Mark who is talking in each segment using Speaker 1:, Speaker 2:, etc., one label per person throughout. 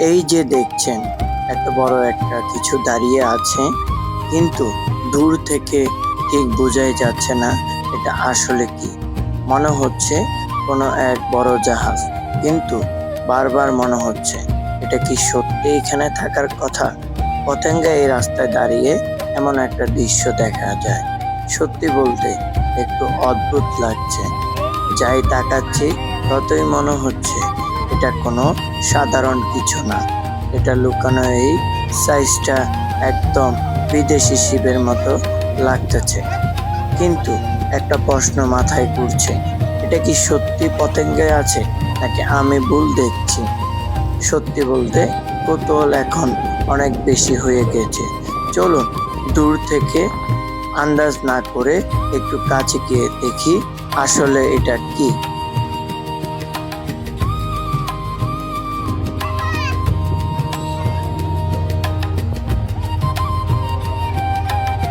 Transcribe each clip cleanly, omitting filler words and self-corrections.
Speaker 1: এই যে দেখছেন এত বড় একটা কিছু দাঁড়িয়ে আছে, কিন্তু দূর থেকে ঠিক বোঝাই যাচ্ছে না এটা আসলে কি। মনে হচ্ছে কোনো এক বড় জাহাজ, কিন্তু বারবার মনে হচ্ছে এটা কি সত্যি এখানে থাকার কথা। পতেঙ্গা এই রাস্তায় দাঁড়িয়ে এমন একটা দৃশ্য দেখা যায়, সত্যি বলতে একটু অদ্ভুত লাগছে। যাই তাকাচ্ছি ততই মনে হচ্ছে এটা কোনো সাধারণ কিছু না। এটা লুকানো এই সাইজটা একদম বিদেশি শিবের মতো লাগতেছে। কিন্তু একটা প্রশ্ন মাথায় ঘুরছে, এটা কি সত্যি পতেঙ্গায় আছে নাকি আমি ভুল দেখছি। সত্যি বলতে কৌতূহল এখন অনেক বেশি হয়ে গেছে। চলুন দূর থেকে আন্দাজ না করে একটু কাছে গিয়ে দেখি আসলে এটা কি।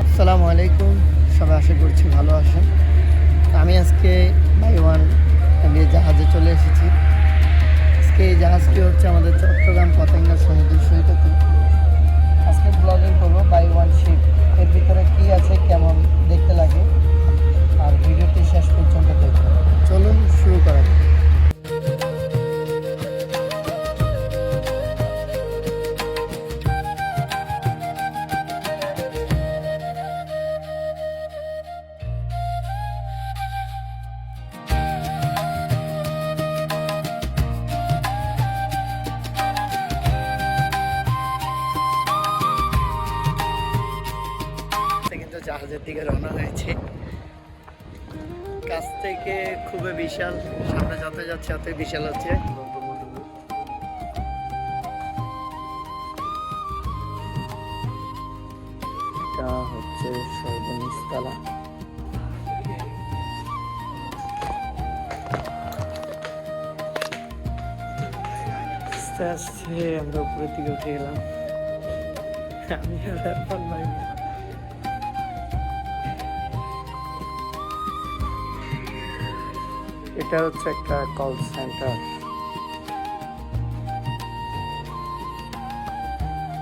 Speaker 2: আসসালামু আলাইকুম, সবাই আশা করছি ভালো আছেন। আমি আজকে বাই ওয়ান জাহাজে চলে এসেছি। আজকে এই জাহাজটি হচ্ছে আমাদের চট্টগ্রাম পতেঙ্গা সমুদ্র সৈকতে। আজকে ব্লগিং করবো বাই ওয়ান শিপ। এর ভিতরে কী আছে, কেমন দেখতে লাগে, আর ভিডিওটি শেষ পর্যন্ত দেখুন। চলুন শুরু করা যাক। কিন্তু জাহাজের দিকে রওনা হয়েছে। কাছ থেকে খুবই বিশাল, সামনে যত যাচ্ছে ততই বিশাল হচ্ছে। এটা হচ্ছে সর্বনিচ তলা। আস্তে আস্তে আমরা উপরের দিকে উঠে গেলাম। আমি আর এখন নাই। এটা হচ্ছে একটা কল সেন্টার।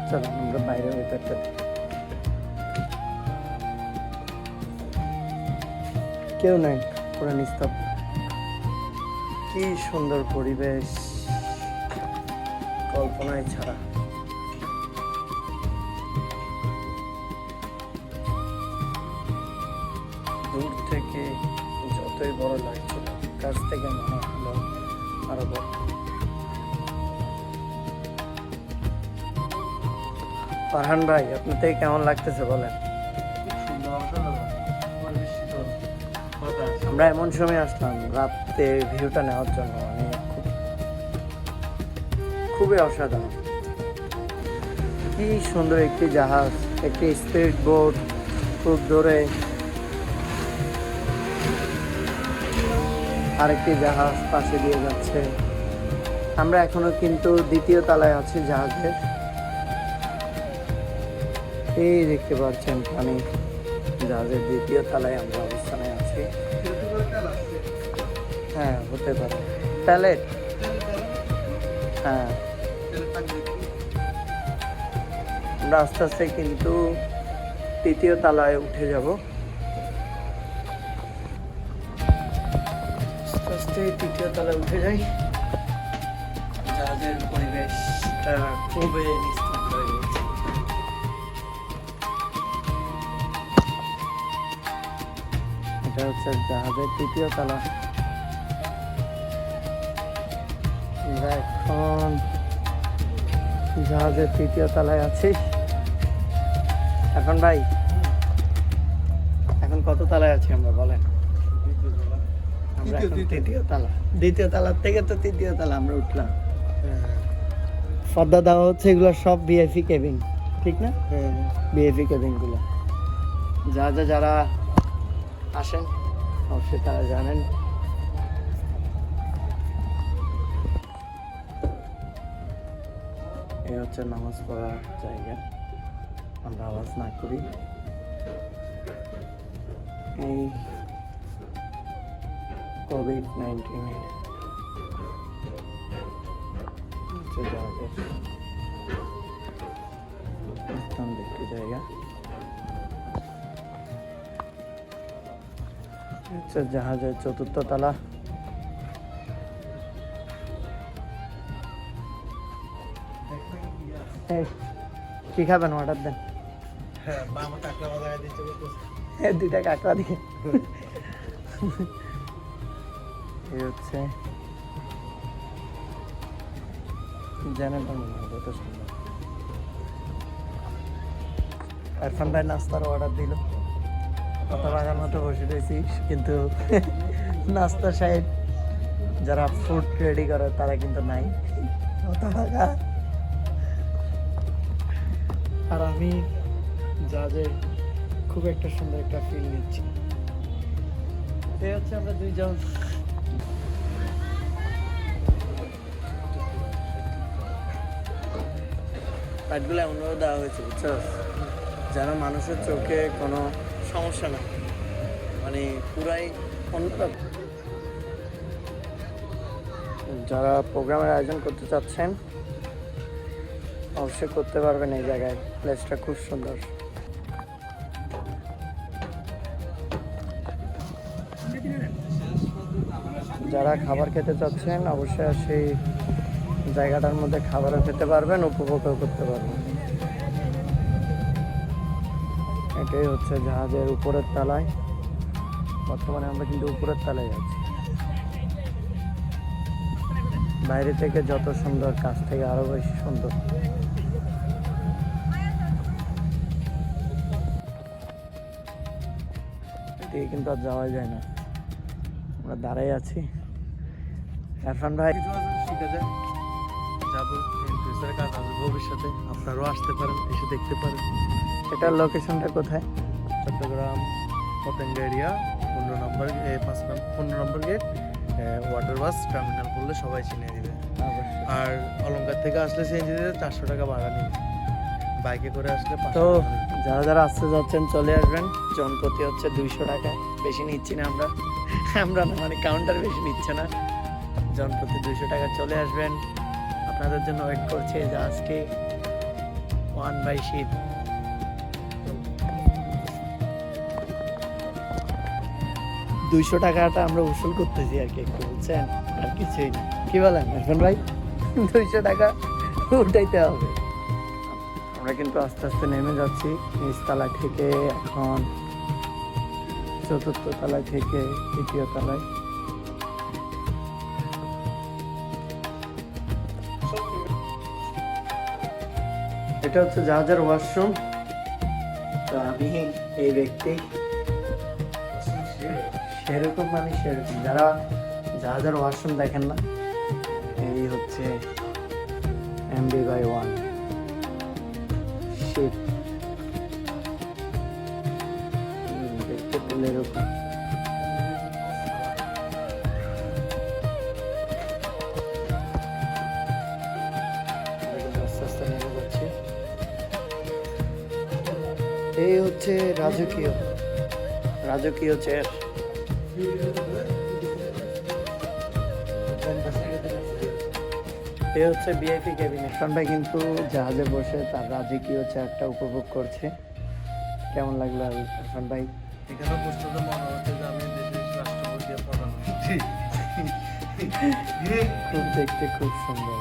Speaker 2: চলো আমরা বাইরে ভেতরটা কেউ নাই, পুরো নিস্তব্ধ। কি সুন্দর পরিবেশ, কল্পনায় ছাড়া। দূর থেকে যতই বড় লাগছিল, কাছ থেকে মনে হলো আরো বড়। ফারহান ভাই, আপনার থেকে কেমন লাগতেছে বলেন? আমরা এমন সময় আসলাম রাতে ভিউটা নেওয়ার জন্য, মানে খুবই অসাধারণ। কি সুন্দর একটি জাহাজ, একটি স্পিড বোট খুব দূরে, আরেকটি জাহাজ পাশে দিয়ে যাচ্ছে। আমরা এখনো কিন্তু দ্বিতীয় তলায় আছি জাহাজের। এই দেখতে পাচ্ছেন পানি, জাহাজের দ্বিতীয় তলায় আমরা অবস্থানে আছি। হ্যাঁ, হতে পারে প্যালেট। হ্যাঁ, আমরা আস্তে আস্তে কিন্তু তৃতীয় তলায় উঠে যাব। আস্তে আস্তে তৃতীয় তলায় উঠে যাই। জাহাজের পরিবেশটা খুবই নিস্তব্ধ হয়ে গেছে। এটা হচ্ছে জাহাজের তৃতীয় তলা। আমরা এখন জাহাজের তৃতীয় তলায় আছি। এখন ভাই, এখন কত তলায় আছি আমরা বলেন? আমরা এখন তৃতীয় তলা। দ্বিতীয় তলার থেকে তো তৃতীয় তলা আমরা উঠলাম। পর্দা দেওয়া হচ্ছে, এগুলো সব ভিআইপি কেবিন, ঠিক না? ভিআইপি কেবিন গুলো যারা আসেন অবশ্যই তারা জানেন। এই হচ্ছে নামাজ পড়ার জায়গা, আমরা আওয়াজ না করি। এই কোভিড-19 হচ্ছে জাহাজের
Speaker 1: সুন্দর একটি জায়গা। হচ্ছে জাহাজের চতুর্থ তলা। এই, কি খাবেন অর্ডার দেন। দুইটা কাঁকড়া দিয়ে। এই হচ্ছে কত সুন্দর। ইরফান ভাই নাস্তার অর্ডার দিল, কত বাগার মতো বসে রয়েছি, কিন্তু নাস্তা সাইড যারা ফুড রেডি করে তারা কিন্তু নাই, কত টাকা। আর আমি জাহাজে খুব একটা সুন্দর একটা ফিল নিচ্ছি। এই হচ্ছে আমরা দুইজন। লাইটগুলো এমনভাবে দেওয়া হয়েছে বুঝছো, যেন মানুষের চোখে কোনো সমস্যা না, মানে পুরাই অন্যরকম। যারা প্রোগ্রামের আয়োজন করতে চাচ্ছেন অবশ্যই করতে পারবেন এই জায়গায়, প্লেসটা খুব সুন্দর। যারা খাবার খেতে চাচ্ছেন অবশ্যই সেই জায়গাটার মধ্যে খাবারও খেতে পারবেন, উপভোগও করতে পারবেন। এটাই হচ্ছে জাহাজের উপরের তলায়। বর্তমানে আমরা কিন্তু উপরের তলায় আছি। বাইরে থেকে যত সুন্দর, কাছ থেকে আরো বেশি সুন্দর। এদিকে কিন্তু আর যাওয়া যায় না, আমরা দাঁড়াই আছি। ইরফান ভাই,
Speaker 3: শিখা যায়, যাবো ফিউচারে কাজ আছে, ভবিষ্যতে আপনারাও আসতে পারেন, এসে দেখতে পারেন।
Speaker 1: এটার লোকেশনটা কোথায়?
Speaker 3: চট্টগ্রাম পতেঙ্গা এরিয়া 15 নম্বর গেট, ওয়াটার বাস টার্মিনাল বললে সবাই চিনে দিবে। আর অলঙ্কার থেকে আসলে সিএনজি দিতে 400 টাকা ভাড়া নেবে, বাইকে করে আসলে 500
Speaker 1: তো
Speaker 3: টাকা নেবে।
Speaker 1: যারা যারা আসতে যাচ্ছেন চলে আসবেন। জনপ্রতি হচ্ছে 200 টাকা, বেশি নিচ্ছি না আমরা, আমরা না মানে কাউন্টার বেশি নিচ্ছে না, জনপ্রতি 200 টাকা। চলে আসবেন, আপনাদের জন্য ওয়েট করছে জাহাজটি 1 বাই শীত। 200 টাকাটা আমরা উসুল করতেছি আর কি একটু, বুঝছেন, আর কিছুই না। কি বলেন ইরফান ভাই? 200 টাকা উঠাইতে হবে। আমরা কিন্তু আস্তে আস্তে নেমে যাচ্ছি নিচতলা থেকে, এখন চতুর্থ তলায় থেকে তৃতীয় তলায়। এটা হচ্ছে জাহাজের ওয়াশরুম। তো আমি এই ব্যক্তি সেরকম, মানে সেরকম যারা জাহাজের ওয়াশরুম দেখেন না, এই হচ্ছে MB/1 শিপ। দেখতে পেলে এরকম। আস্তে আস্তে নেমে যাচ্ছে। এই হচ্ছে রাজকীয় চেয়ার। এ হচ্ছে ভিআইপি কেবিন। ইরফান ভাই কিন্তু জাহাজে বসে তার রাজকীয় চেয়ারটা উপভোগ করছে। কেমন লাগলো ইরফান ভাই?
Speaker 3: এখানে বসতে তো মনে হচ্ছে যে আমি দেশের রাষ্ট্রপতি আর প্রধানমন্ত্রী।
Speaker 1: খুব দেখতে খুব সুন্দর।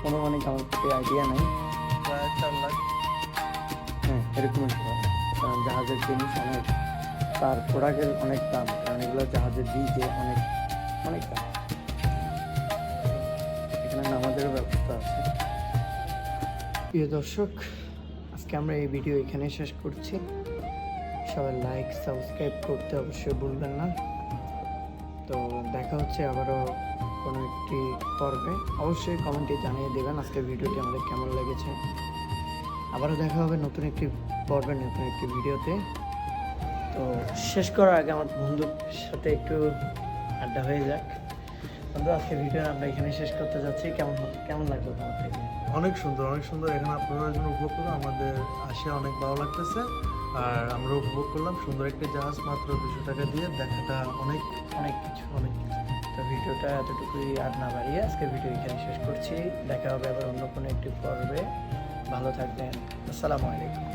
Speaker 1: অনুমানিক আমার প্রতি আইডিয়া নাই,
Speaker 3: প্রায় 4 লাখ।
Speaker 1: হ্যাঁ এরকম কারণ জাহাজের জিনিস অনেক, তার প্রোডাক্টের অনেক দাম, কারণ এগুলো জাহাজের ডিজে অনেক অনেক দাম। এখানে নামাজেরও ব্যবস্থা আছে। প্রিয় দর্শক, আজকে আমরা এই ভিডিও এখানে শেষ করছি। সবাই লাইক সাবস্ক্রাইব করতে অবশ্যই ভুলবেন না। তো দেখা হচ্ছে আবারও কোনো একটি পর্বে। অবশ্যই কমেন্টে জানিয়ে দেবেন আজকের ভিডিওটি আমাদের কেমন লেগেছে। আবারও দেখা হবে নতুন একটি পর্বে, নতুন একটি ভিডিওতে। তো শেষ করার আগে আমার বন্ধুর সাথে একটু আড্ডা হয়ে যাক। বন্ধু, আজকে ভিডিও আমরা এখানে শেষ করতে যাচ্ছি। কেমন লাগলো তোমার থেকে?
Speaker 3: অনেক সুন্দর, অনেক সুন্দর। এখানে আপনারা জন্য উপভোগ করুন, আমাদের আসে অনেক ভালো লাগতেছে। আর আমরা উপভোগ করলাম সুন্দর একটি জাহাজ মাত্র 200 টাকা দিয়ে। দেখাটা অনেক
Speaker 1: অনেক কিছু।
Speaker 3: অনেক কিছু।
Speaker 1: তো
Speaker 2: ভিডিওটা এতটুকুই আর না বাড়িয়ে আজকের ভিডিও এখানে শেষ করছি। দেখা হবে আবার অন্য কোনো একটি পর্বে। ভালো থাকবেন। আসসালামু আলাইকুম।